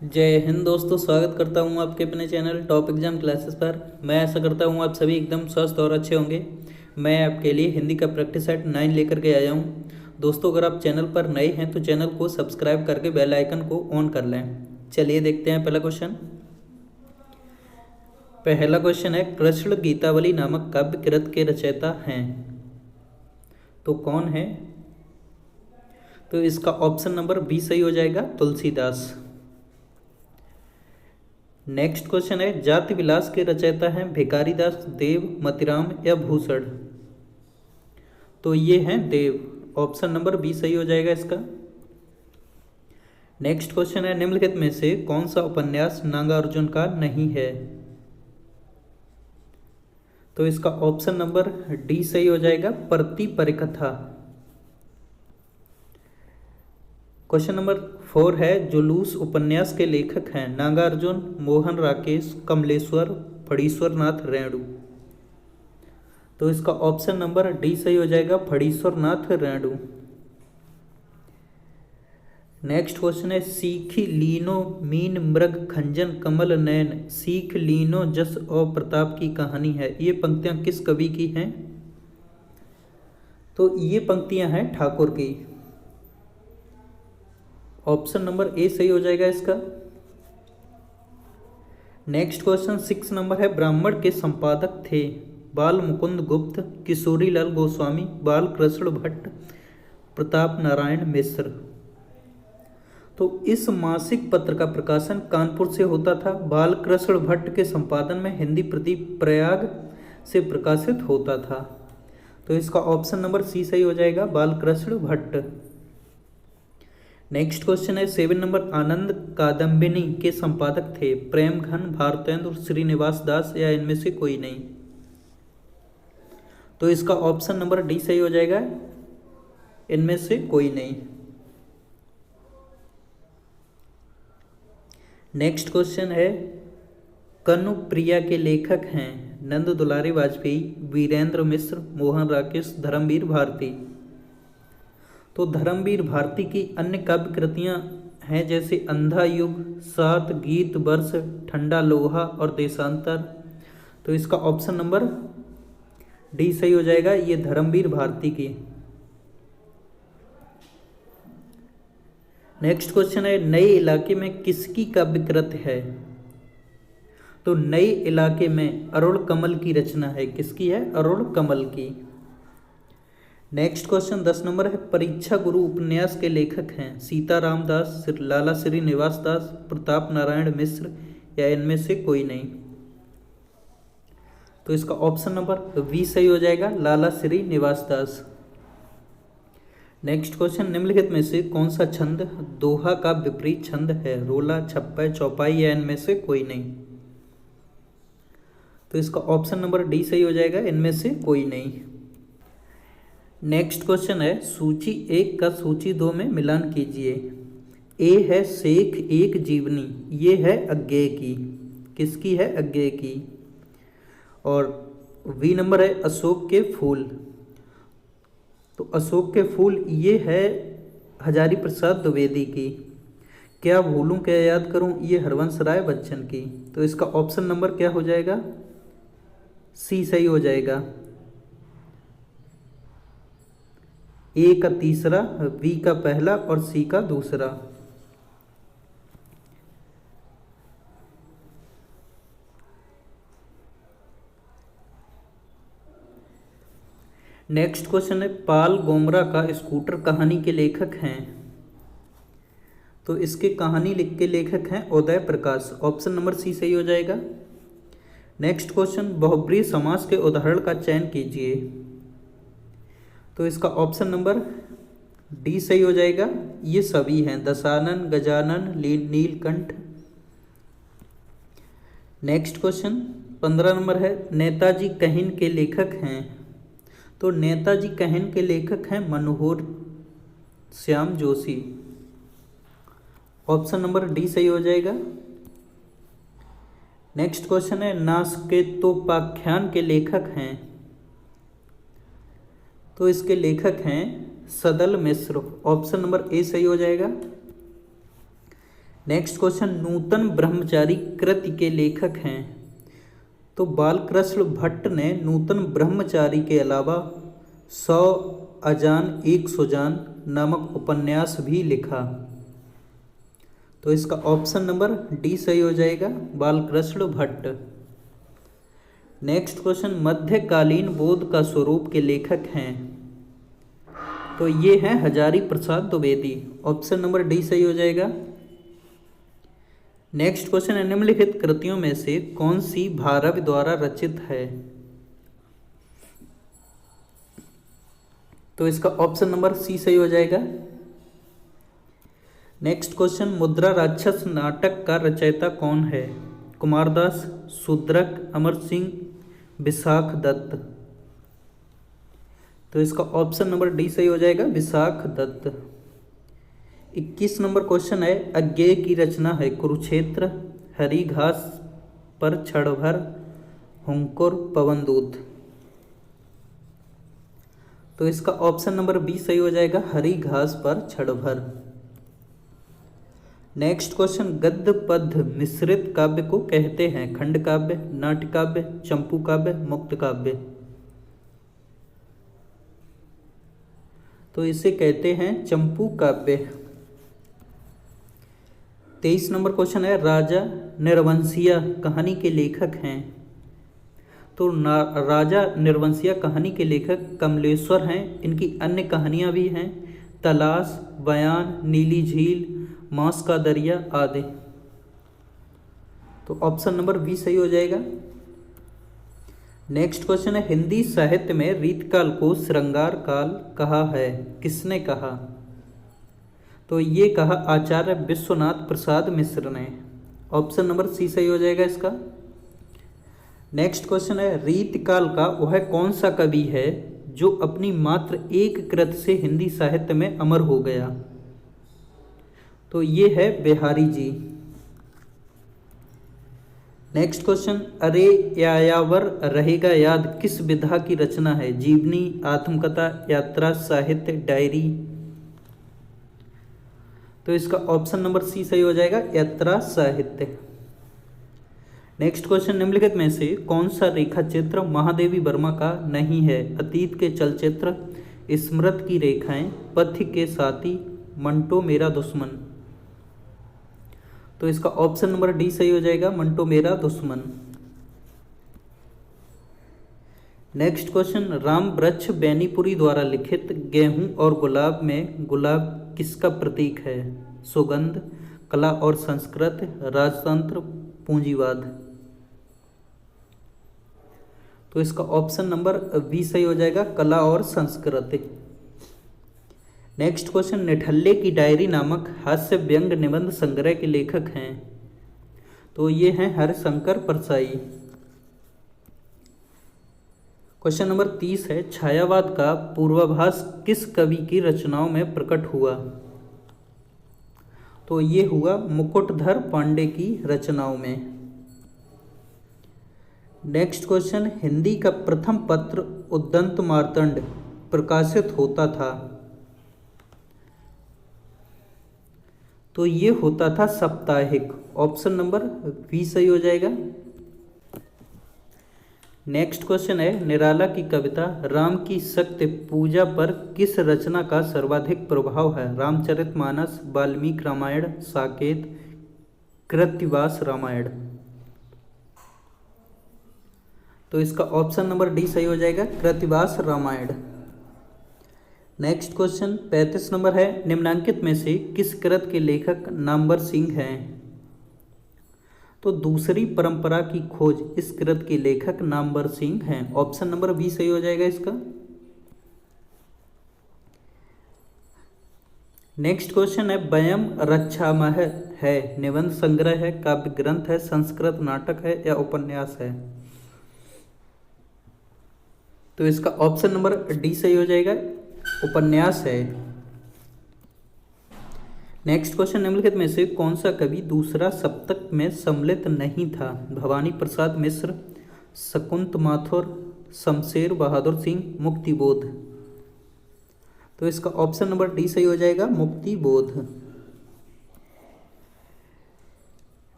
जय हिंद दोस्तों, स्वागत करता हूं आपके अपने चैनल टॉप एग्जाम क्लासेस पर। मैं ऐसा करता हूं आप सभी एकदम स्वस्थ और अच्छे होंगे। मैं आपके लिए हिंदी का प्रैक्टिस सेट 9 लेकर के आया हूं। दोस्तों, अगर आप चैनल पर नए हैं तो चैनल को सब्सक्राइब करके बेल आइकन को ऑन कर लें। चलिए देखते हैं पहला क्वेश्चन। पहला क्वेश्चन है, कृष्ण गीतावली नामक काव्य कृत के रचयिता हैं तो कौन है? तो इसका ऑप्शन नंबर बी सही हो जाएगा, तुलसीदास। नेक्स्ट क्वेश्चन है, जाति विलास के रचयिता हैं भिखारीदास, देव, मतिराम या भूषण? तो ये हैं देव। ऑप्शन नंबर बी सही हो जाएगा इसका। नेक्स्ट क्वेश्चन है, निम्नलिखित में से कौन सा उपन्यास नागार्जुन का नहीं है? तो इसका ऑप्शन नंबर डी सही हो जाएगा, परति परिकथा। क्वेश्चन नंबर 4 है, जुलूस उपन्यास के लेखक हैं नागार्जुन, मोहन राकेश, कमलेश्वर, फणीश्वर नाथ रेणु? तो इसका ऑप्शन नंबर डी सही हो जाएगा, फणीश्वर नाथ रेणु। नेक्स्ट क्वेश्चन है, सीख लीनो मीन मृग खंजन कमल नयन, सीख लीनो जस और प्रताप की कहानी है। ये पंक्तियां किस कवि की हैं? तो ये पंक्तियां हैं ठाकुर की। ऑप्शन नंबर ए सही हो जाएगा इसका। नेक्स्ट क्वेश्चन 6 नंबर है, ब्राह्मण के संपादक थे बाल मुकुंद गुप्त, किशोरीलाल गोस्वामी, बाल कृष्ण भट्ट, प्रताप नारायण मिश्र? तो इस मासिक पत्र का प्रकाशन कानपुर से होता था। बाल कृष्ण भट्ट के संपादन में हिंदी प्रति प्रयाग से प्रकाशित होता था। तो इसका ऑप्शन नंबर सी सही हो जाएगा, बाल कृष्ण भट्ट। नेक्स्ट क्वेश्चन है 7 नंबर, आनंद कादम्बिनी के संपादक थे प्रेमघन, भारतेंदु, श्रीनिवास दास या इनमें से कोई नहीं? तो इसका ऑप्शन नंबर डी सही हो जाएगा, इनमें से कोई नहीं। नेक्स्ट क्वेश्चन है, कनुप्रिया के लेखक हैं नंद दुलारी वाजपेयी, वीरेंद्र मिश्र, मोहन राकेश, धर्मवीर भारती? तो धर्मवीर भारती की अन्य काव्य कृतियाँ हैं जैसे अंधा युग, सात, गीत वर्ष, ठंडा लोहा और देशांतर? तो इसका ऑप्शन नंबर डी सही हो जाएगा, ये धर्मवीर भारती की। नेक्स्ट क्वेश्चन है, नए इलाके में किसकी काव्य कृत है? तो नए इलाके में अरुण कमल की रचना है। किसकी है? अरुण कमल की। नेक्स्ट क्वेश्चन 10 नंबर है, परीक्षा गुरु उपन्यास के लेखक हैं सीताराम दास, लाला श्रीनिवास दास, प्रताप नारायण मिश्र या इनमें से कोई नहीं? तो इसका ऑप्शन नंबर बी सही हो जाएगा, लाला श्रीनिवास दास। नेक्स्ट क्वेश्चन, निम्नलिखित में से कौन सा छंद दोहा का विपरीत छंद है? रोला, छप्पा, चौपाई या इनमें से कोई नहीं? तो इसका ऑप्शन नंबर डी सही हो जाएगा, इनमें से कोई नहीं। नेक्स्ट क्वेश्चन है, सूची 1 का सूची 2 में मिलान कीजिए। ए है शेख एक जीवनी, ये है अज्ञेय की। किसकी है? अज्ञेय की। और बी नंबर है अशोक के फूल, तो अशोक के फूल ये है हजारी प्रसाद द्विवेदी की। क्या भूलूं क्या याद करूं, ये हरवंश राय बच्चन की। तो इसका ऑप्शन नंबर क्या हो जाएगा? सी सही हो जाएगा। ए का तीसरा, बी का पहला और सी का दूसरा। नेक्स्ट क्वेश्चन है, पाल गोमरा का स्कूटर कहानी के लेखक हैं? तो इसके कहानी लिख के लेखक हैं Uday Prakash. Option number C सही हो जाएगा। नेक्स्ट क्वेश्चन, बहुब्रीहि समास के उदाहरण का चयन कीजिए। तो इसका ऑप्शन नंबर डी सही हो जाएगा, ये सभी हैं, Dashanan, Gajanan, Neelkanth. Next question 15 number है, नेताजी कहिन के लेखक हैं? तो नेताजी कहिन के लेखक हैं Manohar Shyam Joshi. Option number D सही हो जाएगा। नेक्स्ट क्वेश्चन है, नास्केतोपाख्यान के लेखक हैं? तो इसके लेखक हैं सदल मिश्र। ऑप्शन नंबर ए सही हो जाएगा। नेक्स्ट क्वेश्चन, नूतन ब्रह्मचारी कृति के लेखक हैं। तो बालकृष्ण भट्ट ने नूतन ब्रह्मचारी के अलावा 100 अजान एक सुजान नामक उपन्यास भी लिखा। तो इसका ऑप्शन नंबर डी सही हो जाएगा, बालकृष्ण भट्ट। नेक्स्ट क्वेश्चन, मध्यकालीन बोध का स्वरूप के लेखक हैं। तो ये हैं Hazari Prasad Dwivedi. Option number D सही हो जाएगा। नेक्स्ट क्वेश्चन है, निम्नलिखित कृतियों में से कौन सी भारवी द्वारा रचित है। तो इसका ऑप्शन नंबर सी सही हो जाएगा। नेक्स्ट क्वेश्चन, मुद्रा राक्षस नाटक का रचयिता कौन है। कुमारदास, शूद्रक, अमर सिंह, विशाख दत्त। तो इसका ऑप्शन नंबर डी सही हो जाएगा, विशाख दत्त। 21 नंबर क्वेश्चन है, अज्ञेय की रचना है कुरुक्षेत्र, हरी घास पर क्षणभर, हुंकुर, पवनदूत। तो इसका ऑप्शन नंबर बी सही हो जाएगा, हरी घास पर क्षणभर। नेक्स्ट क्वेश्चन, गद्य पद्य मिश्रित काव्य को कहते हैं। खंड काव्य, नाट्य काव्य, चंपू काव्य, मुक्त काव्य। तो इसे कहते हैं चंपू काव्य। 23 नंबर क्वेश्चन है, राजा निर्वंशिया कहानी के लेखक हैं। तो राजा निर्वंशिया कहानी के लेखक कमलेश्वर हैं। इनकी अन्य कहानियां भी हैं, तलाश, बयान, नीली झील, मांस का दरिया आदि। तो ऑप्शन नंबर बी सही हो जाएगा। नेक्स्ट क्वेश्चन है, हिंदी साहित्य में रीतकाल को श्रृंगार काल कहा है। किसने कहा। तो ये कहा आचार्य विश्वनाथ प्रसाद मिश्र ने। ऑप्शन नंबर सी सही हो जाएगा इसका। नेक्स्ट क्वेश्चन है, रीतकाल का वह कौन सा कवि है जो अपनी मात्र एक कृति से हिंदी साहित्य में अमर हो गया। तो ये है बिहारी जी। नेक्स्ट क्वेश्चन, अरे यायावर रहेगा याद किस विधा की रचना है। जीवनी, आत्मकथा, यात्रा, साहित्य, डायरी। तो इसका ऑप्शन नंबर सी सही हो जाएगा, यात्रा साहित्य। नेक्स्ट क्वेश्चन, निम्नलिखित में से कौन सा रेखा चित्र महादेवी वर्मा का नहीं है। अतीत के चलचित्र, स्मृति की रेखाएं, पथ्य के साथी, मंटो मेरा दुश्मन। तो इसका ऑप्शन नंबर डी सही हो जाएगा, मंटो मेरा दुश्मन। नेक्स्ट क्वेश्चन, राम वृक्ष बेनीपुरी द्वारा लिखित गेहूं और गुलाब में गुलाब किसका प्रतीक है। सुगंध, कला और संस्कृति, राजतंत्र, पूंजीवाद। तो इसका ऑप्शन नंबर बी सही हो जाएगा, कला और संस्कृति। नेक्स्ट क्वेश्चन, निठल्ले की डायरी नामक हास्य व्यंग निबंध संग्रह के लेखक हैं। तो ये हैं हरिशंकर परसाई। क्वेश्चन नंबर 30 है, छायावाद का पूर्वाभास किस कवि की रचनाओं में प्रकट हुआ। तो ये हुआ मुकुटधर पांडे की रचनाओं में। नेक्स्ट क्वेश्चन, हिंदी का प्रथम पत्र उद्दंत मार्तंड प्रकाशित होता था। तो ये होता था साप्ताहिक। ऑप्शन नंबर बी सही हो जाएगा। नेक्स्ट क्वेश्चन है, निराला की कविता राम की शक्ति पूजा पर किस रचना का सर्वाधिक प्रभाव है। रामचरितमानस, वाल्मीकि रामायण, साकेत, कृत्तिवास रामायण। तो इसका ऑप्शन नंबर डी सही हो जाएगा, Krittivas Ramayan. Next question 35 number है, निम्नांकित में से किस कृत के लेखक नामवर सिंह हैं। तो दूसरी परंपरा की खोज इस कृत के लेखक नामवर सिंह हैं। ऑप्शन नंबर बी सही हो जाएगा इसका। नेक्स्ट क्वेश्चन है, वयम रक्षामः है निबंध संग्रह है, काव्य ग्रंथ है, संस्कृत नाटक है या उपन्यास है। तो इसका ऑप्शन नंबर डी सही हो जाएगा, उपन्यास है। नेक्स्ट क्वेश्चन, निम्नलिखित में से कौन सा कवि दूसरा सप्तक में सम्मिलित नहीं था। भवानी प्रसाद मिश्र, शकुंत माथुर, शमशेर बहादुर सिंह, मुक्तिबोध। तो इसका ऑप्शन नंबर डी सही हो जाएगा, मुक्तिबोध।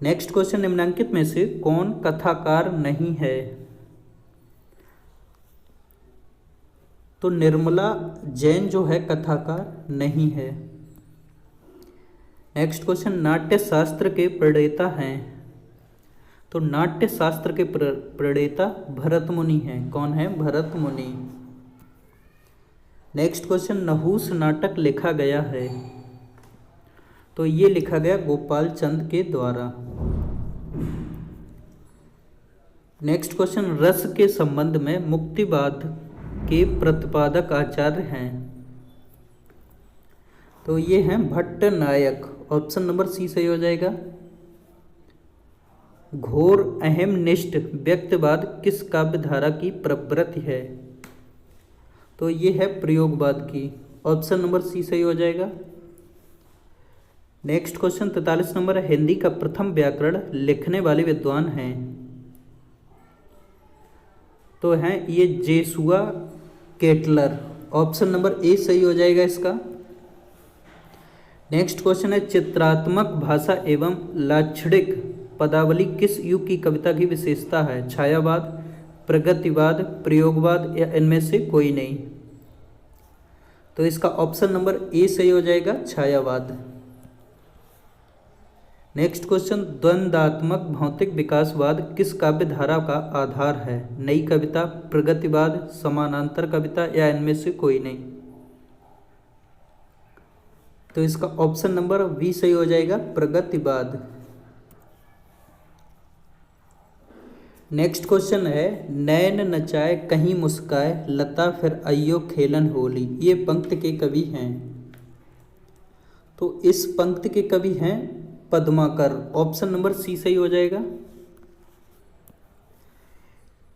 नेक्स्ट क्वेश्चन, निम्नलिखित में से कौन कथाकार नहीं है? तो निर्मला जैन जो है कथाकार नहीं है। नेक्स्ट क्वेश्चन, नाट्य शास्त्र के प्रणेता हैं? तो नाट्य शास्त्र के प्रणेता भरत मुनि हैं। कौन है? भरत मुनि। नेक्स्ट क्वेश्चन, नहुस नाटक लिखा गया है? तो ये लिखा गया गोपाल चंद के द्वारा। नेक्स्ट क्वेश्चन, रस के संबंध में मुक्तिवाद के प्रतिपादक आचार्य हैं? तो ये हैं भट्ट नायक। ऑप्शन नंबर सी सही हो जाएगा। घोर अहमनिष्ठ व्यक्तिवाद किस काव्य धारा की प्रवृत्ति है? तो ये है प्रयोगवाद की। ऑप्शन नंबर सी सही हो जाएगा। नेक्स्ट क्वेश्चन 43 नंबर, हिंदी का प्रथम व्याकरण लिखने वाले विद्वान हैं? तो हैं ये जेसुआ केटलर। ऑप्शन नंबर ए सही हो जाएगा इसका। नेक्स्ट क्वेश्चन है, चित्रात्मक भाषा एवं लाक्षणिक पदावली किस युग की कविता की विशेषता है? छायावाद, प्रगतिवाद, प्रयोगवाद या इनमें से कोई नहीं? तो इसका ऑप्शन नंबर ए सही हो जाएगा, छायावाद। नेक्स्ट क्वेश्चन, द्वंद्वात्मक भौतिक विकासवाद किस काव्य धारा का आधार है? नई कविता, प्रगतिवाद, समानांतर कविता या इनमें से कोई नहीं? तो इसका ऑप्शन नंबर बी सही हो जाएगा, प्रगतिवाद। नेक्स्ट क्वेश्चन है, नैन नचाए कहीं मुस्काए लता फिर अयो खेलन होली, ये पंक्ति के कवि हैं? तो इस पंक्ति के कवि हैं पद्माकर। ऑप्शन नंबर सी सही हो जाएगा।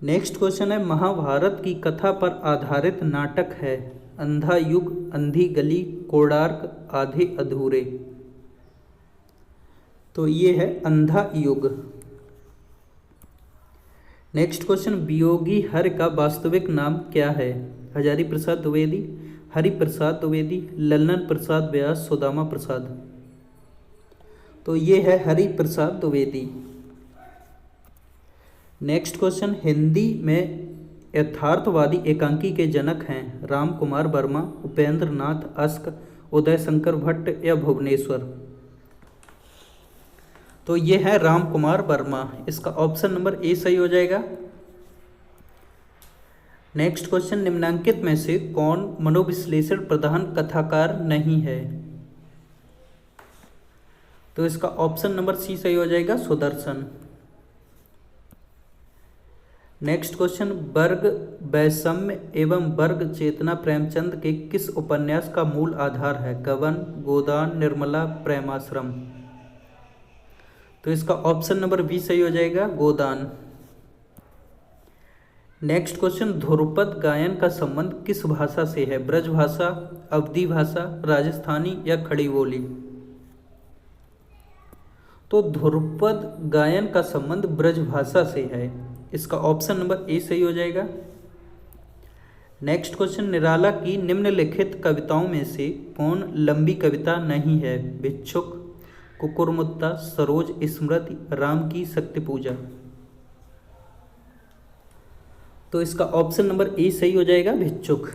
नेक्स्ट क्वेश्चन है, महाभारत की कथा पर आधारित नाटक है? अंधा युग, अंधी गली, कोणार्क, आधे अधूरे? तो ये है अंधा युग। नेक्स्ट क्वेश्चन, वियोगी हर का वास्तविक नाम क्या है? हजारी प्रसाद द्विवेदी, हरि प्रसाद द्विवेदी, लल्लन प्रसाद व्यास, सुदामा प्रसाद? तो ये है हरि प्रसाद द्विवेदी। नेक्स्ट क्वेश्चन, हिंदी में यथार्थवादी एकांकी के जनक हैं? राम कुमार वर्मा, उपेंद्र नाथ अस्क, उदय शंकर भट्ट या भुवनेश्वर? तो ये है राम कुमार वर्मा। इसका ऑप्शन नंबर ए सही हो जाएगा। नेक्स्ट क्वेश्चन, निम्नलिखित में से कौन मनोविश्लेषण प्रधान कथाकार नहीं है? तो इसका ऑप्शन नंबर सी सही हो जाएगा, सुदर्शन। नेक्स्ट क्वेश्चन, वर्ग वैषम्य एवं वर्ग चेतना प्रेमचंद के किस उपन्यास का मूल आधार है? गबन, गोदान, निर्मला, प्रेमाश्रम? तो इसका ऑप्शन नंबर बी सही हो जाएगा, गोदान। नेक्स्ट क्वेश्चन, ध्रुपद गायन का संबंध किस भाषा से है? ब्रज भाषा, अवधी भाषा, राजस्थानी या खड़ी बोली? तो ध्रुपद गायन का संबंध ब्रज भाषा से है। इसका ऑप्शन नंबर ए सही हो जाएगा। नेक्स्ट क्वेश्चन, निराला की निम्नलिखित कविताओं में से कौन लंबी कविता नहीं है? भिक्षुक, कुकुरमुत्ता, सरोज स्मृति, राम की शक्ति पूजा? तो इसका ऑप्शन नंबर ए सही हो जाएगा, भिक्षुक।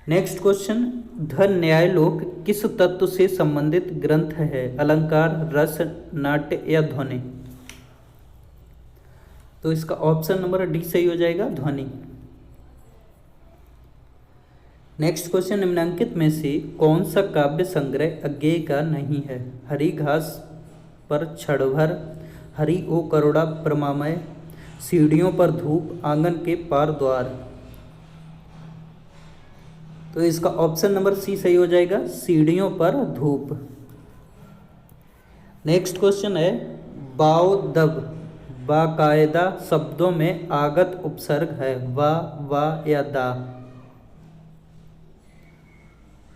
नेक्स्ट क्वेश्चन, ध न्यायलोक किस तत्व से संबंधित ग्रंथ है? अलंकार, रस, नाट्य या ध्वनि? तो इसका ऑप्शन नंबर डी सही हो जाएगा, ध्वनि। नेक्स्ट क्वेश्चन, निम्नलिखित में से कौन सा काव्य संग्रह अज्ञेय का नहीं है? हरी घास पर क्षणभर, हरि ओ करुणा प्रमामय, सीढ़ियों पर धूप, आंगन के पार द्वार? तो इसका ऑप्शन नंबर सी सही हो जाएगा, सीढ़ियों पर धूप। नेक्स्ट क्वेश्चन है, बाओदब बाकायदा शब्दों में आगत उपसर्ग है? वा या दा?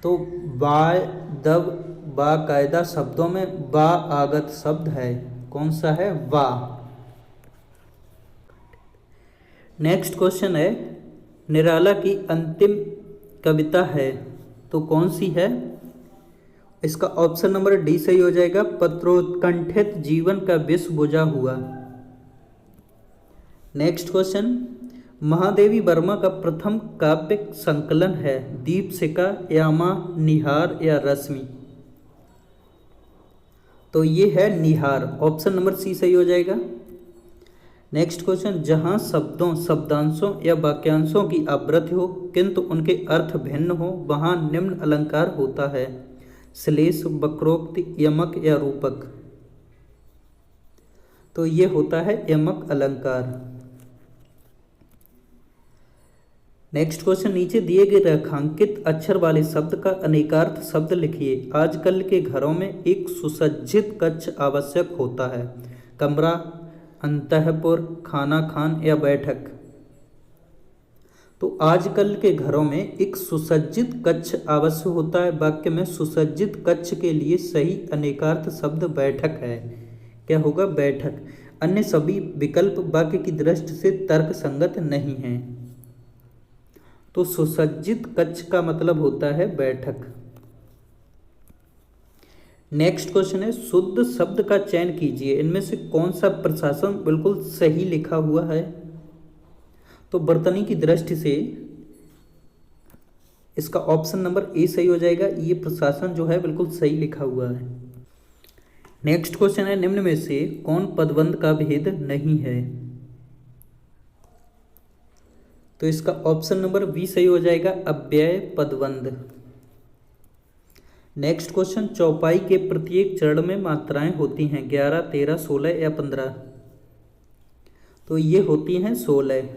तो बादब बाकायदा शब्दों में बा आगत शब्द है। कौन सा है? वा। नेक्स्ट क्वेश्चन है, निराला की अंतिम कविता है तो कौन सी है? इसका ऑप्शन नंबर डी सही हो जाएगा, पत्रोत्कंठित जीवन का विष बुझा हुआ। नेक्स्ट क्वेश्चन, महादेवी वर्मा का प्रथम काव्य संकलन है दीपशिखा, यामा, निहार या रश्मि। तो ये है निहार, ऑप्शन नंबर सी सही हो जाएगा। नेक्स्ट क्वेश्चन, जहाँ शब्दों, शब्दांशों या वाक्यांशों की आवृत्ति हो किंतु उनके अर्थ भिन्न हो वहाँ निम्न अलंकार होता है, श्लेष, वक्रोक्ति, यमक या रूपक। तो ये होता है यमक अलंकार। नेक्स्ट क्वेश्चन, नीचे दिए गए रेखांकित अक्षर वाले शब्द का अनेकार्थ शब्द लिखिए। आजकल के घरों में एक सुसज्जित कक्ष आवश्यक होता है, कमरा, अंतःपुर, खाना खान या बैठक। तो आजकल के घरों में एक सुसज्जित कक्ष आवश्यक होता है। वाक्य में सुसज्जित कक्ष के लिए सही अनेकार्थ शब्द बैठक है। क्या होगा? बैठक। अन्य सभी विकल्प वाक्य की दृष्टि से तर्क संगत नहीं हैं। तो सुसज्जित कक्ष का मतलब होता है बैठक। नेक्स्ट क्वेश्चन है, शुद्ध शब्द का चयन कीजिए। इनमें से कौन सा प्रशासन बिल्कुल सही लिखा हुआ है? तो वर्तनी की दृष्टि से इसका ऑप्शन नंबर ए सही हो जाएगा। ये प्रशासन जो है बिल्कुल सही लिखा हुआ है। नेक्स्ट क्वेश्चन है, निम्न में से कौन पदबंध का भेद नहीं है? तो इसका ऑप्शन नंबर बी सही हो जाएगा, अव्यय पदबंध। नेक्स्ट क्वेश्चन, चौपाई के प्रत्येक चरण में मात्राएं होती हैं 11, 13, 16 या 15। तो ये होती हैं 16।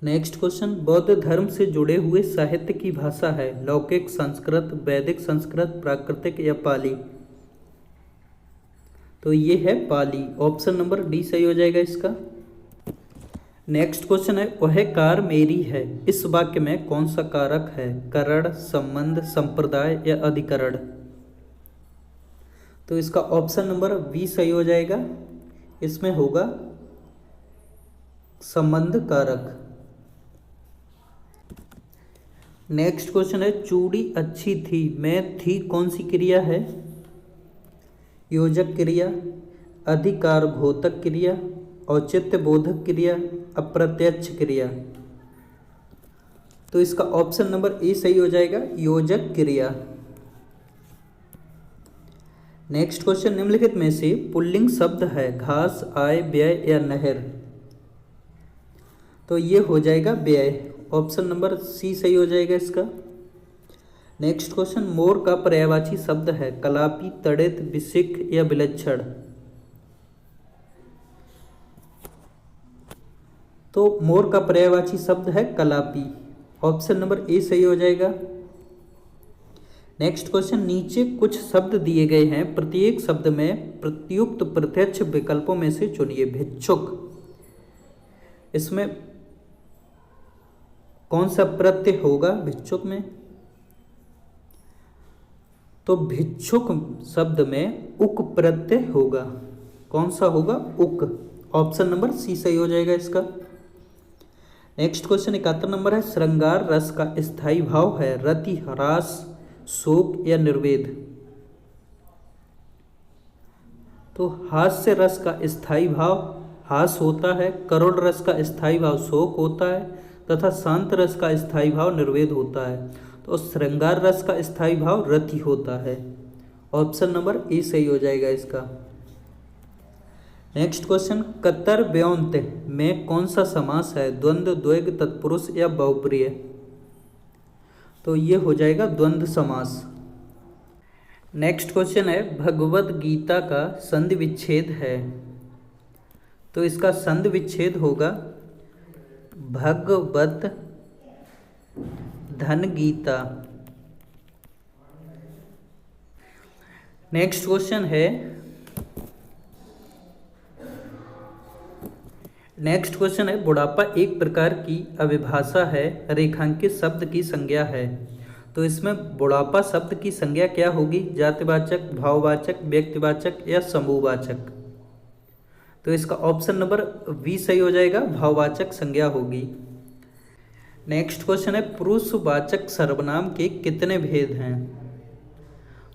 नेक्स्ट क्वेश्चन, बौद्ध धर्म से जुड़े हुए साहित्य की भाषा है लौकिक, संस्कृत, वैदिक संस्कृत, प्राकृतिक या पाली। तो ये है पाली, ऑप्शन नंबर डी सही हो जाएगा इसका। नेक्स्ट क्वेश्चन है, वह कार मेरी है। इस वाक्य में कौन सा कारक है? करण, संबंध, संप्रदाय या अधिकरण। तो इसका ऑप्शन नंबर बी सही हो जाएगा। इसमें होगा संबंध कारक। नेक्स्ट क्वेश्चन है, चूड़ी अच्छी थी में थी कौन सी क्रिया है? योजक क्रिया, अधिकार घोतक क्रिया, औचित्य बोधक क्रिया, अप्रत्यक्ष क्रिया। तो इसका ऑप्शन नंबर ए सही हो जाएगा, योजक क्रिया। नेक्स्ट क्वेश्चन, निम्नलिखित में से पुल्लिंग शब्द है घास, आय, व्यय या नहर। तो ये हो जाएगा व्यय, ऑप्शन नंबर सी सही हो जाएगा इसका। नेक्स्ट क्वेश्चन, मोर का पर्यायवाची शब्द है कलापी, तड़ित, विशिख या विलक्षण। तो मोर का पर्यायवाची शब्द है कलापी, ऑप्शन नंबर ए सही हो जाएगा। नेक्स्ट क्वेश्चन, नीचे कुछ शब्द दिए गए हैं, प्रत्येक शब्द में प्रत्युक्त प्रत्यक्ष विकल्पों में से चुनिए। भिक्षुक, इसमें कौन सा प्रत्यय होगा भिक्षुक में? तो भिक्षुक शब्द में उक प्रत्यय होगा। कौन सा होगा? उक, ऑप्शन नंबर सी सही हो जाएगा इसका। नेक्स्ट क्वेश्चन 71 नंबर है, श्रृंगार रस का स्थायी भाव है रति, ह्रास, शोक या निर्वेद। तो हास्य रस का स्थायी भाव हास होता है, करुण रस का स्थायी भाव शोक होता है तथा शांत रस का स्थायी भाव निर्वेद होता है। तो श्रृंगार रस का स्थायी भाव रति होता है, ऑप्शन नंबर ए सही हो जाएगा इसका। नेक्स्ट क्वेश्चन, कतर व्योंत में कौन सा समास है? द्वंद्व, द्वैध, तत्पुरुष या बहुप्रिय। तो ये हो जाएगा द्वंद्व समास। नेक्स्ट क्वेश्चन है, भगवद गीता का संधि विच्छेद है। तो इसका संधि विच्छेद होगा भगवत धन गीता। नेक्स्ट क्वेश्चन है, बुढ़ापा एक प्रकार की अभिभाषा है, रेखांकित शब्द की संज्ञा है। तो इसमें बुढ़ापा शब्द की संज्ञा क्या होगी? जातिवाचक, भाववाचक, व्यक्तिवाचक या समूहवाचक। तो इसका ऑप्शन नंबर बी सही हो जाएगा, भाववाचक संज्ञा होगी। नेक्स्ट क्वेश्चन है पुरुषवाचक सर्वनाम के कितने भेद हैं?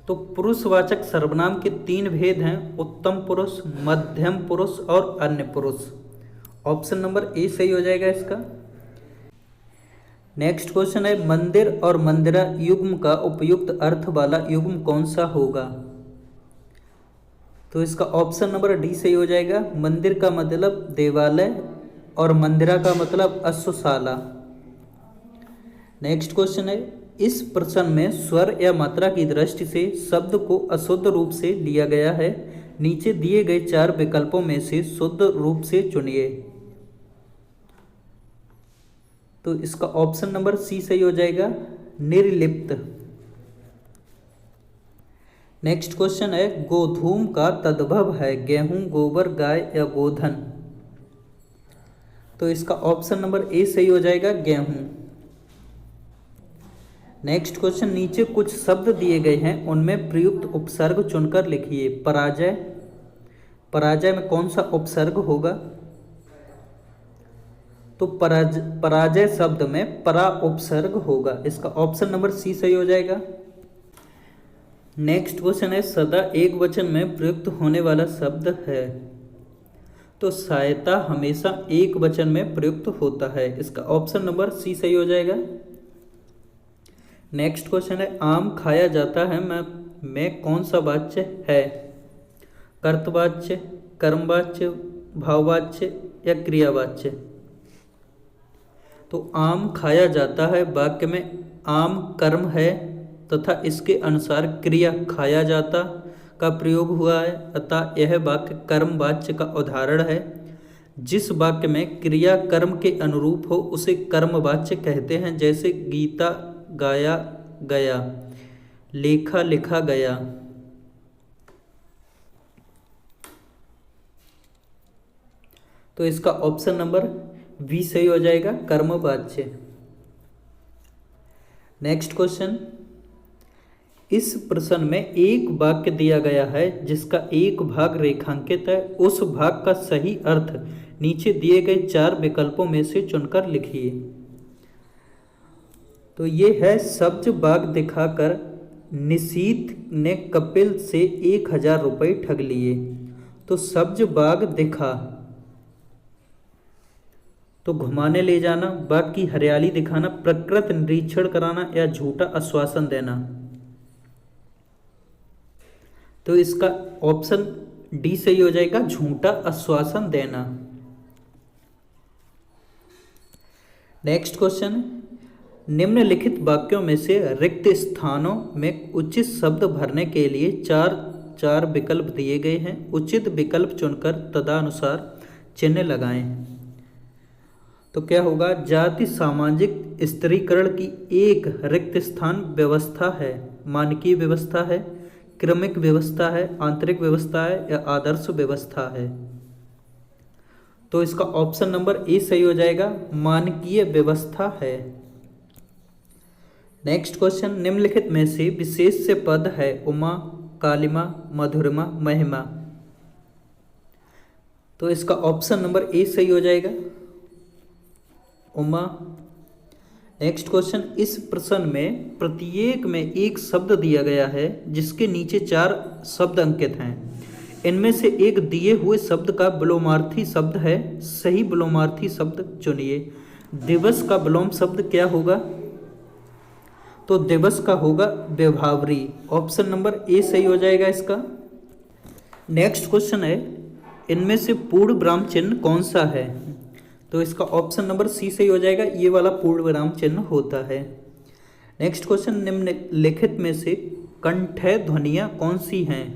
तो पुरुषवाचक सर्वनाम के 3 भेद हैं, उत्तम पुरुष, मध्यम पुरुष और अन्य पुरुष। ऑप्शन नंबर ए सही हो जाएगा इसका। नेक्स्ट क्वेश्चन है मंदिर और मंदिरा युग्म का उपयुक्त अर्थ वाला युग्म कौन सा होगा? तो इसका ऑप्शन नंबर डी सही हो जाएगा। मंदिर का मतलब देवालय और मंदिरा का मतलब अश्वशाला। नेक्स्ट क्वेश्चन है इस प्रश्न में स्वर या मात्रा की दृष्टि से शब्द को अशुद्ध रूप से लिया गया है। नीचे दिए गए 4 विकल्पों में से शुद्ध रूप से चुनिए। तो इसका ऑप्शन नंबर सी सही हो जाएगा, निर्लिप्त। नेक्स्ट क्वेश्चन है गोधूम का तद्भव है गेहूं, गोबर, गाय या गोधन? तो इसका ऑप्शन नंबर ए सही हो जाएगा, गेहूं। नेक्स्ट क्वेश्चन नीचे कुछ शब्द दिए गए हैं, उनमें प्रयुक्त उपसर्ग चुनकर लिखिए। पराजय, पराजय में कौन सा उपसर्ग होगा? तो पराजय शब्द में परा उपसर्ग होगा। इसका ऑप्शन नंबर सी सही हो जाएगा। नेक्स्ट क्वेश्चन है सदा एक वचन में प्रयुक्त होने वाला शब्द है। तो सहायता हमेशा एक वचन में प्रयुक्त होता है। इसका ऑप्शन नंबर सी सही हो जाएगा। नेक्स्ट क्वेश्चन है आम खाया जाता है में कौन सा वाच्य है? कर्तवाच्य, कर्मवाच्य, भाववाच्य या क्रियावाच्य? तो आम खाया जाता है वाक्य में आम कर्म है तथा इसके अनुसार क्रिया खाया जाता का प्रयोग हुआ है, अतः यह वाक्य कर्म वाच्य का उदाहरण है। जिस वाक्य में क्रिया कर्म के अनुरूप हो उसे कर्म वाच्य कहते हैं, जैसे गीता गाया गया, लेखा लिखा गया। तो इसका ऑप्शन नंबर बी सही हो जाएगा, कर्मवाच्य। नेक्स्ट क्वेश्चन इस प्रश्न में एक वाक्य दिया गया है जिसका एक भाग रेखांकित है। उस भाग का सही अर्थ नीचे दिए गए 4 विकल्पों में से चुनकर लिखिए। तो ये है सब्ज बाग दिखाकर निशीथ ने कपिल से 1000 रुपये ठग लिए। तो सब्ज बाग दिखा तो घुमाने ले जाना, बाग की हरियाली दिखाना, प्रकृति निरीक्षण कराना या झूठा आश्वासन देना। तो इसका ऑप्शन डी सही हो जाएगा, झूठा आश्वासन देना। नेक्स्ट क्वेश्चन निम्नलिखित वाक्यों में से रिक्त स्थानों में उचित शब्द भरने के लिए 4 विकल्प दिए गए हैं। उचित विकल्प चुनकर तदनुसार चिन्ह लगाएं। तो क्या होगा? जाति सामाजिक स्त्रीकरण की एक रिक्त स्थान व्यवस्था है, मानकीय व्यवस्था है, क्रमिक व्यवस्था है, आंतरिक व्यवस्था है या आदर्श व्यवस्था है? तो इसका ऑप्शन नंबर ए सही हो जाएगा, मानकीय व्यवस्था है। नेक्स्ट क्वेश्चन निम्नलिखित में से विशेष से पद है उमा, कालिमा, मधुरिमा, महिमा। तो इसका ऑप्शन नंबर ए सही हो जाएगा, उमा। नेक्स्ट क्वेश्चन इस प्रश्न में प्रत्येक में एक शब्द दिया गया है जिसके नीचे 4 शब्द अंकित हैं। इनमें से एक दिए हुए शब्द का विलोमार्थी शब्द है। सही विलोमार्थी शब्द चुनिए। दिवस का विलोम शब्द क्या होगा? तो दिवस का होगा व्यवहारी। ऑप्शन नंबर ए सही हो जाएगा इसका। नेक्स्ट क्वेश्चन है इनमें से पूर्ण विराम चिन्ह कौन सा है? तो इसका ऑप्शन नंबर सी सही हो जाएगा, ये वाला पूर्ण विराम चिन्ह होता है। नेक्स्ट क्वेश्चन निम्नलिखित में से कंठय ध्वनियां कौन सी हैं?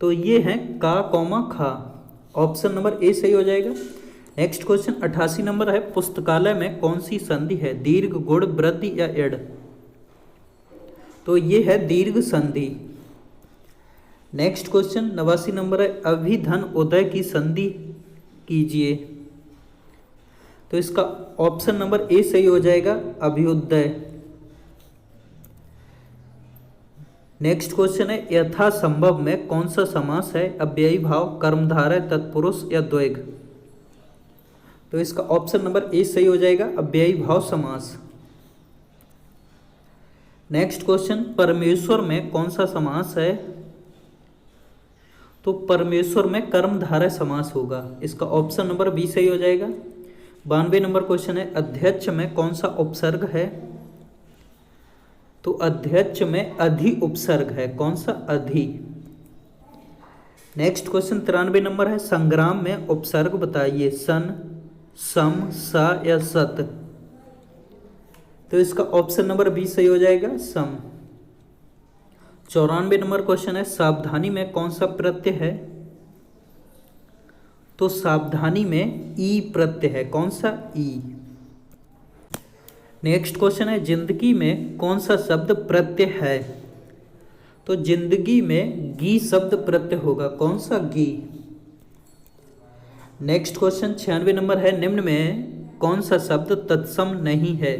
तो ये हैं का, कौमा, खा। ऑप्शन नंबर ए सही हो जाएगा। नेक्स्ट क्वेश्चन 88 नंबर है पुस्तकालय में कौन सी संधि है? दीर्घ, गुण, वृद्धि या एड़? तो ये है दीर्घ संधि। नेक्स्ट क्वेश्चन 89 नंबर है अभिधन उदय की संधि कीजिए। तो इसका ऑप्शन नंबर ए सही हो जाएगा, अभ्युदय। नेक्स्ट क्वेश्चन है यथासंभव में कौन सा समास है? अव्ययी भाव, कर्मधारय, तत्पुरुष या द्वैध? तो इसका ऑप्शन नंबर ए सही हो जाएगा, अव्ययी भाव समास। नेक्स्ट क्वेश्चन, परमेश्वर में कौन सा समास है? तो परमेश्वर में कर्मधारय समास होगा, इसका ऑप्शन नंबर बी सही हो जाएगा। 92 नंबर क्वेश्चन है, अध्यक्ष में कौन सा उपसर्ग है? तो अध्यक्ष में अधि उपसर्ग है, कौन सा? अधि। नेक्स्ट क्वेश्चन 93 नंबर है, संग्राम में उपसर्ग बताइए, सन, सम, सा या सत। तो इसका ऑप्शन नंबर बी सही हो जाएगा, सम। 94 नंबर क्वेश्चन है, सावधानी में कौन सा प्रत्यय है? तो सावधानी में ई प्रत्यय है, कौन सा? ई। नेक्स्ट क्वेश्चन है, जिंदगी में कौन सा शब्द प्रत्यय है? तो जिंदगी में गी शब्द प्रत्यय होगा, कौन सा? गी। नेक्स्ट क्वेश्चन 96 नंबर है, निम्न में कौन सा शब्द तत्सम नहीं है?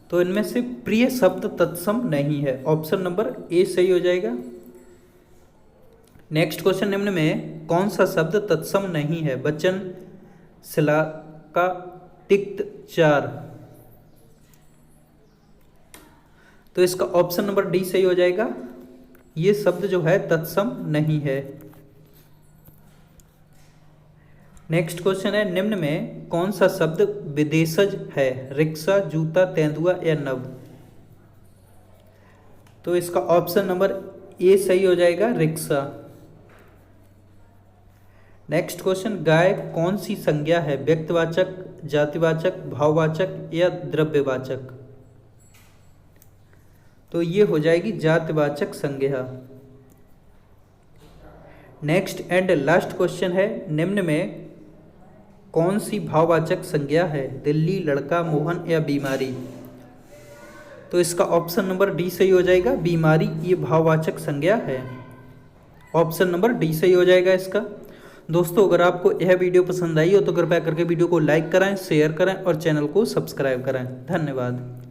तो इनमें से प्रिय शब्द तत्सम नहीं है, ऑप्शन नंबर ए सही हो जाएगा। नेक्स्ट क्वेश्चन, निम्न में कौन सा शब्द तत्सम नहीं है? वचन, श्लाका, तिक्त, चार। तो इसका ऑप्शन नंबर डी सही हो जाएगा, ये शब्द जो है तत्सम नहीं है। नेक्स्ट क्वेश्चन है, निम्न में कौन सा शब्द विदेशज है? रिक्शा, जूता, तेंदुआ या नव। तो इसका ऑप्शन नंबर ए सही हो जाएगा, रिक्शा। नेक्स्ट क्वेश्चन, गाय कौन सी संज्ञा है? व्यक्तिवाचक, जातिवाचक, भाववाचक या द्रव्यवाचक। तो ये हो जाएगी जातिवाचक संज्ञा। नेक्स्ट एंड लास्ट क्वेश्चन है, निम्न में कौन सी भाववाचक संज्ञा है? दिल्ली, लड़का, मोहन या बीमारी। तो इसका ऑप्शन नंबर डी सही हो जाएगा, बीमारी ये भाववाचक संज्ञा है, ऑप्शन नंबर डी सही हो जाएगा इसका। दोस्तों, अगर आपको यह वीडियो पसंद आई हो तो कृपया करके वीडियो को लाइक कराएं, शेयर करें और चैनल को सब्सक्राइब कराएं। धन्यवाद।